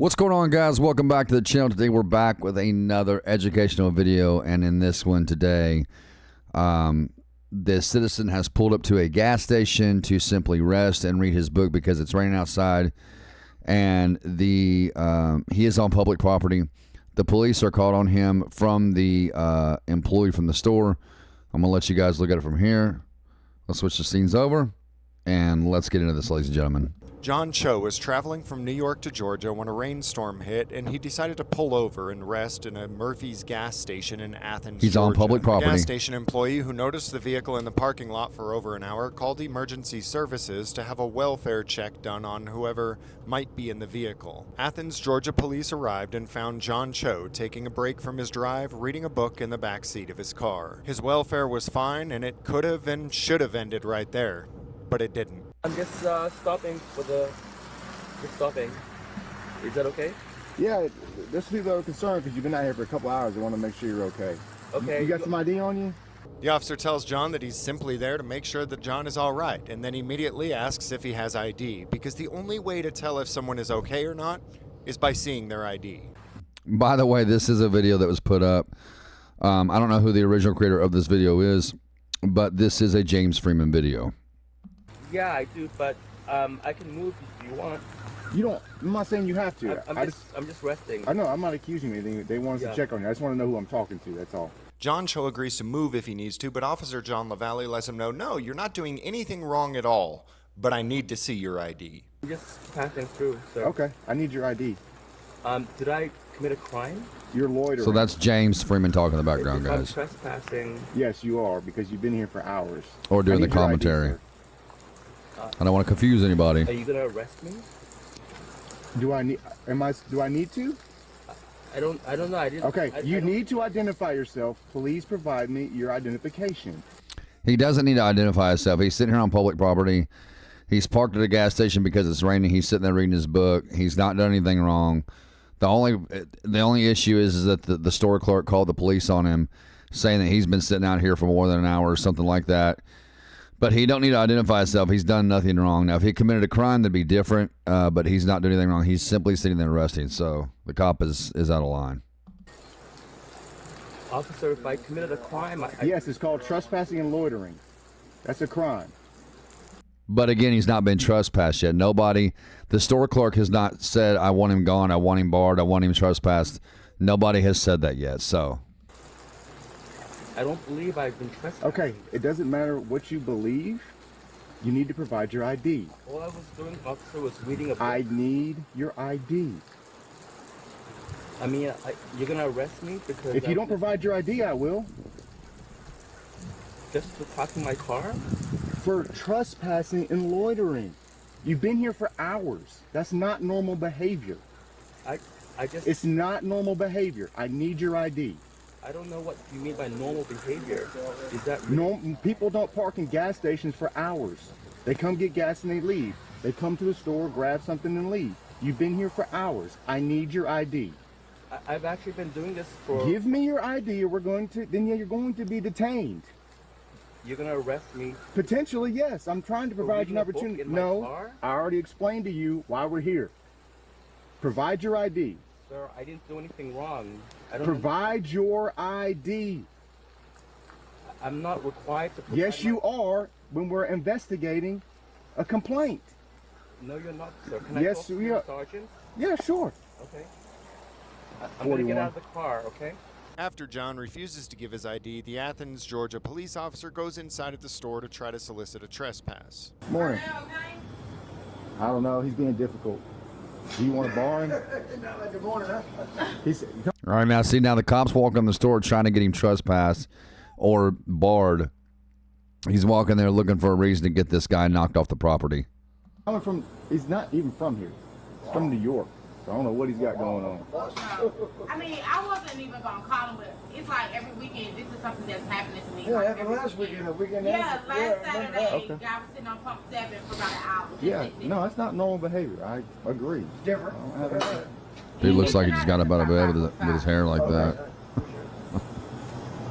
What's going on, guys? Welcome back to the channel. Today we're back with another educational video, and in this one today, this citizen has pulled up to a gas station to simply rest and read his book because it's raining outside, and he is on public property. The police are called on him from the employee from the store. I'm gonna let you guys look at it from here. Let's switch the scenes over, and let's get into this, ladies and gentlemen. John Cho was traveling from New York to Georgia when a rainstorm hit, and he decided to pull over and rest in a Murphy's gas station in Athens, He's Georgia. on public property. A gas station employee who noticed the vehicle in the parking lot for over an hour called emergency services to have a welfare check done on whoever might be in the vehicle. Athens, Georgia police arrived and found John Cho taking a break from his drive, reading a book in the back seat of his car. His welfare was fine, and it could have and should have ended right there, but it didn't. I'm just stopping for the. Just stopping. Is that okay? Yeah, there's people that are concerned because you've been out here for a couple hours. They want to make sure you're okay. Okay. You got some ID on you? The officer tells John that he's simply there to make sure that John is all right, and then immediately asks if he has ID, because the only way to tell if someone is okay or not is by seeing their ID. By the way, this is a video that was put up. I don't know who the original creator of this video is, but this is a James Freeman video. Yeah, I do, but I can move if you want. You don't. I'm not saying you have to. I'm just resting. I know. I'm not accusing you of anything. They want us to check on you. I just want to know who I'm talking to. That's all. John Cho agrees to move if he needs to, but Officer John LaValle lets him know, no, you're not doing anything wrong at all, but I need to see your ID. I'm just passing through, so. Okay. I need your ID. Did I commit a crime? You're loitering. So that's James Freeman talking in the background, If I'm guys. trespassing. Yes, you are, because you've been here for hours. Or doing the I need your ID, commentary. sir. I don't want to confuse anybody. Are you gonna arrest me? Do I need? Do I need to? I don't know. I didn't. Okay. You I don't- need to identify yourself. Please provide me your identification. He doesn't need to identify himself. He's sitting here on public property. He's parked at a gas station because it's raining. He's sitting there reading his book. He's not done anything wrong. The only issue is that the store clerk called the police on him, saying that he's been sitting out here for more than an hour or something like that. But he don't need to identify himself. He's done nothing wrong. Now, if he committed a crime, that'd be different. But he's not doing anything wrong. He's simply sitting there resting. So the cop is out of line. Officer, if I committed a crime, Yes, it's called trespassing and loitering. That's a crime. But again, he's not been trespassed yet. Nobody, the store clerk has not said, I want him gone, I want him barred, I want him trespassed. Nobody has said that yet. So I don't believe I've been trespassed. Okay. It doesn't matter what you believe. You need to provide your ID. All I was doing, officer, was reading a book. I need your ID. I mean, you're gonna arrest me because If you don't provide your ID, I will. just for parking my car? For trespassing and loitering. You've been here for hours. That's not normal behavior. I just. It's not normal behavior. I need your ID. I don't know what you mean by normal behavior. Is that No, people don't park in gas stations for hours. They come get gas and they leave. They come to the store, grab something and leave. You've been here for hours. I need your ID. I've actually been doing this for. Give me your ID or you're going to be detained. You're gonna arrest me. Potentially, yes. I'm trying to provide you an reading a book opportunity. in my No, car? I already explained to you why we're here. Provide your ID. Sir, I didn't do anything wrong. I don't. Provide your ID. I'm not required to. Provide Yes, you are when we're investigating a complaint. No, you're not, sir. Can Yes, I talk to we you, are. Sergeant? Yeah, sure. Okay. I'm gonna 41. get out of the car. Okay. After John refuses to give his ID, the Athens, Georgia police officer goes inside of the store to try to solicit a trespass. Morning. I don't know. He's being difficult. Do you want to bar him? Good morning, huh? all right, now see, now the cops walk in the store trying to get him trespassed or barred. He's walking there looking for a reason to get this guy knocked off the property. He's not even from here. He's from New York. So I don't know what he's got going on. I mean, I wasn't even gonna call him, but it's like every weekend, this is something that's happening to me. Yeah, like happened every last weekend. The weekend Yeah, after. last I remember Saturday, that. Okay. guy was sitting on pump 7 for about an hour. Yeah, no, that's not normal behavior. I agree. Different. He looks like he just got up out of bed with his hair like that.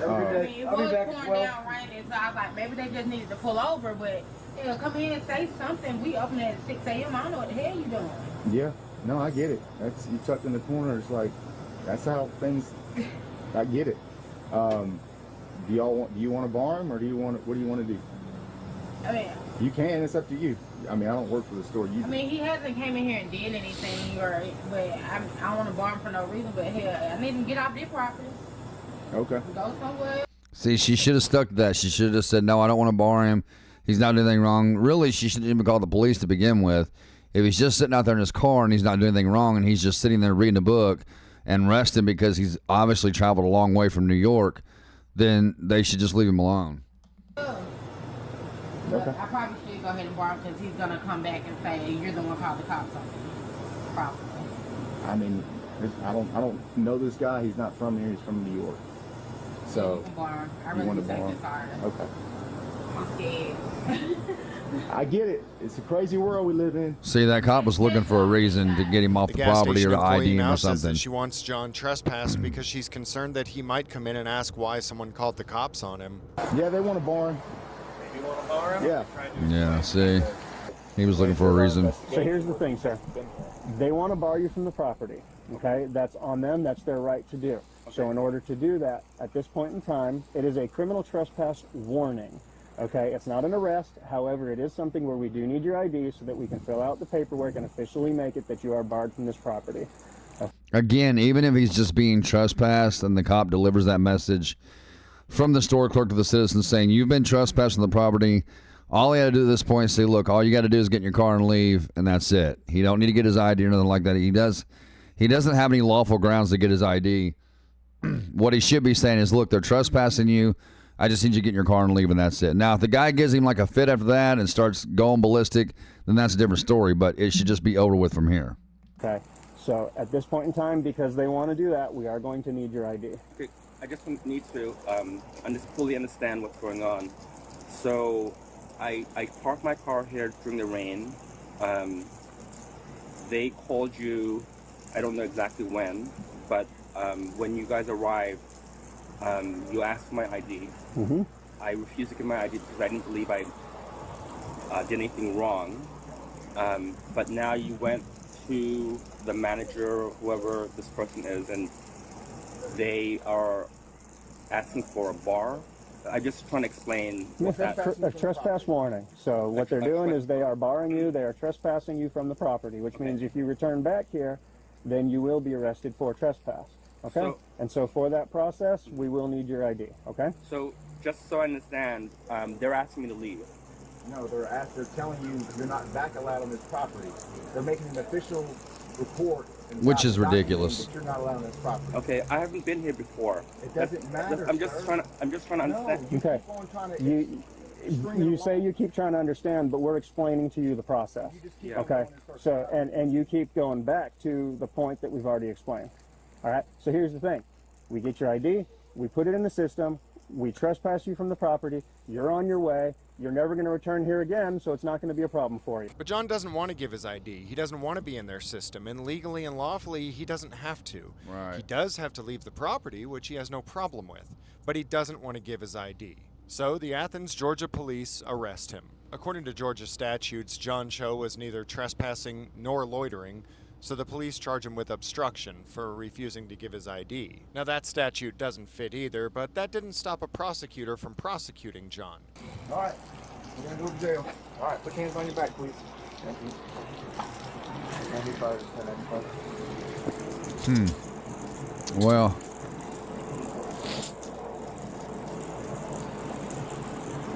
Have a good I day. mean, it I'll be was back at pouring 12. down raining, so I was like, maybe they just needed to pull over, but hell, come in and say something. We open at 6 a.m. I don't know what the hell you doing. Yeah. No, I get it. That's you tucked in the corner. It's like that's how things. I get it. Do you want to bar him, or do you want? What do you want to do? I mean, You can. It's up to you. I mean, I don't work for the store. You. I mean, he hasn't came in here and did anything, but I don't want to bar him for no reason. But hell, I need him to get off this property. Okay. Go somewhere. See, she should have stuck to that. She should have just said, no, I don't want to bar him. He's not doing anything wrong. Really, she shouldn't even call the police to begin with. If he's just sitting out there in his car and he's not doing anything wrong and he's just sitting there reading a book and resting because he's obviously traveled a long way from New York, then they should just leave him alone. But I probably should go ahead and bar him because he's going to come back and say, you're the one called the cops on me. Probably. I mean, I don't know this guy. He's not from here. He's from New York. So. You can bar him. I You really want to do think bar him? this hard. Okay. I'm scared. I get it. It's a crazy world we live in. See, that cop was looking for a reason to get him off The the gas property station or to employee ID him now or says something. that she wants John trespassed because she's concerned that he might come in and ask why someone called the cops on him. Yeah, they want to bar him. You want to bar him? Yeah. Yeah, see, he was looking for a reason. So here's the thing, sir. They want to bar you from the property, okay? That's on them. That's their right to do. So in order to do that, at this point in time, it is a criminal trespass warning, okay? It's not an arrest. However, it is something where we do need your ID so that we can fill out the paperwork and officially make it that you are barred from this property. Again, even if he's just being trespassed and the cop delivers that message from the store clerk to the citizen saying, you've been trespassing the property, all he had to do at this point is say, look, all you got to do is get in your car and leave, and that's it. He don't need to get his ID or nothing like that. He doesn't have any lawful grounds to get his ID. What he should be saying is, look, they're trespassing you. I just need you to get in your car and leave, and that's it. Now, if the guy gives him like a fit after that and starts going ballistic, then that's a different story, but it should just be over with from here. Okay, so at this point in time, because they want to do that, we are going to need your ID. Okay, I just need to fully understand what's going on. So I parked my car here during the rain. They called you, I don't know exactly when, but when you guys arrived, you asked for my ID. Mm-hmm. I refused to give my ID because I didn't believe I did anything wrong. But now you went to the manager, whoever this person is, and they are asking for a bar. I'm just trying to explain what that A trespass warning. So what they're doing is they are barring you, they are trespassing you from the property, which means if you return back here, then you will be arrested for trespass. Okay? So- And so for that process, we will need your ID. Okay? So just so I understand, they're asking me to leave. No, they're telling you you're not back allowed on this property. They're making an official report. Which is ridiculous. That you're not allowed on this property. Okay, I haven't been here before. It doesn't matter. I'm just sir. trying to No, understand. you Okay. keep on trying to. You say you keep trying to understand, but we're explaining to you the process. You just keep Yeah. on Okay? going and start So talking. and you keep going back to the point that we've already explained. All right? So here's the thing. We get your ID, we put it in the system, we trespass you from the property, you're on your way, you're never going to return here again, so it's not going to be a problem for you. But John doesn't want to give his ID. He doesn't want to be in their system, and legally and lawfully, he doesn't have to. Right. He does have to leave the property, which he has no problem with, but he doesn't want to give his ID. So the Athens, Georgia police arrest him. According to Georgia statutes, John Cho was neither trespassing nor loitering, so the police charge him with obstruction for refusing to give his ID. Now that statute doesn't fit either, but that didn't stop a prosecutor from prosecuting John. All right, we're gonna go to jail. All right, put your hands on your back, please. Thank you. 95, 95. Well,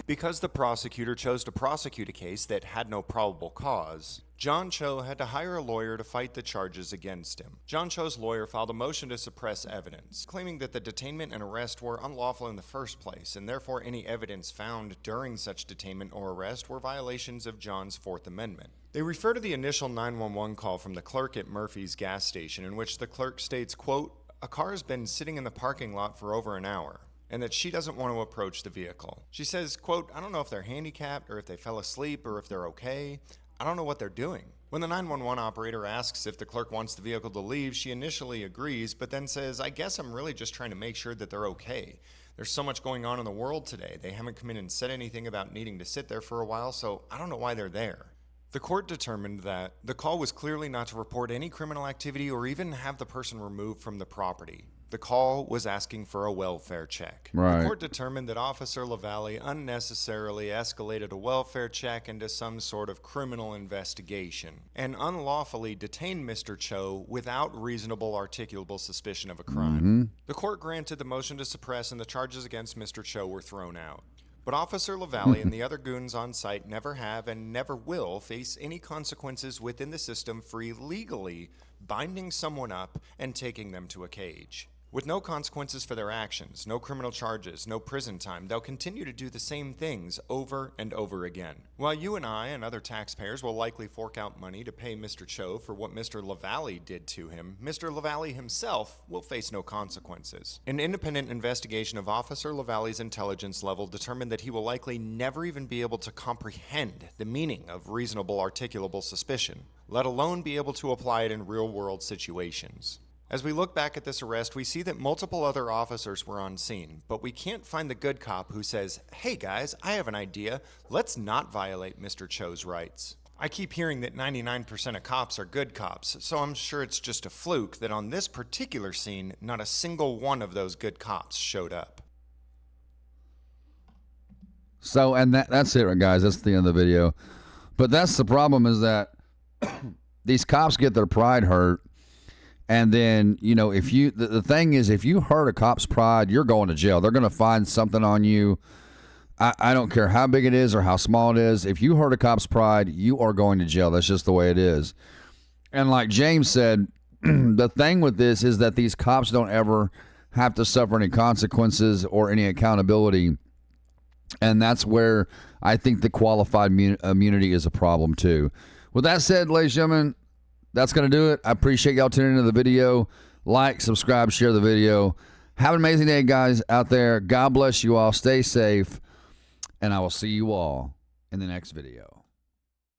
Because the prosecutor chose to prosecute a case that had no probable cause, John Cho had to hire a lawyer to fight the charges against him. John Cho's lawyer filed a motion to suppress evidence, claiming that the detainment and arrest were unlawful in the first place, and therefore any evidence found during such detainment or arrest were violations of John's Fourth Amendment. They refer to the initial 911 call from the clerk at Murphy's gas station, in which the clerk states, quote, "A car has been sitting in the parking lot for over an hour," and that she doesn't want to approach the vehicle. She says, quote, "I don't know if they're handicapped or if they fell asleep or if they're okay. I don't know what they're doing." When the 911 operator asks if the clerk wants the vehicle to leave, she initially agrees, but then says, "I guess I'm really just trying to make sure that they're okay. There's so much going on in the world today. They haven't come in and said anything about needing to sit there for a while, so I don't know why they're there." The court determined that the call was clearly not to report any criminal activity or even have the person removed from the property. The call was asking for a welfare check. Right. The court determined that Officer LaValle unnecessarily escalated a welfare check into some sort of criminal investigation and unlawfully detained Mr. Cho without reasonable articulable suspicion of a crime. The court granted the motion to suppress and the charges against Mr. Cho were thrown out. But Officer LaValle and the other goons on site never have and never will face any consequences within the system for illegally binding someone up and taking them to a cage. With no consequences for their actions, no criminal charges, no prison time, they'll continue to do the same things over and over again. While you and I and other taxpayers will likely fork out money to pay Mr. Cho for what Mr. LaValle did to him, Mr. LaValle himself will face no consequences. An independent investigation of Officer LaValle's intelligence level determined that he will likely never even be able to comprehend the meaning of reasonable articulable suspicion, let alone be able to apply it in real-world situations. As we look back at this arrest, we see that multiple other officers were on scene, but we can't find the good cop who says, "Hey guys, I have an idea. Let's not violate Mr. Cho's rights." I keep hearing that 99% of cops are good cops, so I'm sure it's just a fluke that on this particular scene, not a single one of those good cops showed up. So, and that's it, guys. That's the end of the video. But that's the problem, is that these cops get their pride hurt. And then, you know, if you, the thing is, if you hurt a cop's pride, you're going to jail. They're going to find something on you. I don't care how big it is or how small it is. If you hurt a cop's pride, you are going to jail. That's just the way it is. And like James said, the thing with this is that these cops don't ever have to suffer any consequences or any accountability. And that's where I think the qualified immunity is a problem too. With that said, ladies and gentlemen, that's going to do it. I appreciate y'all tuning into the video. Like, subscribe, share the video. Have an amazing day, guys, out there. God bless you all. Stay safe. And I will see you all in the next video.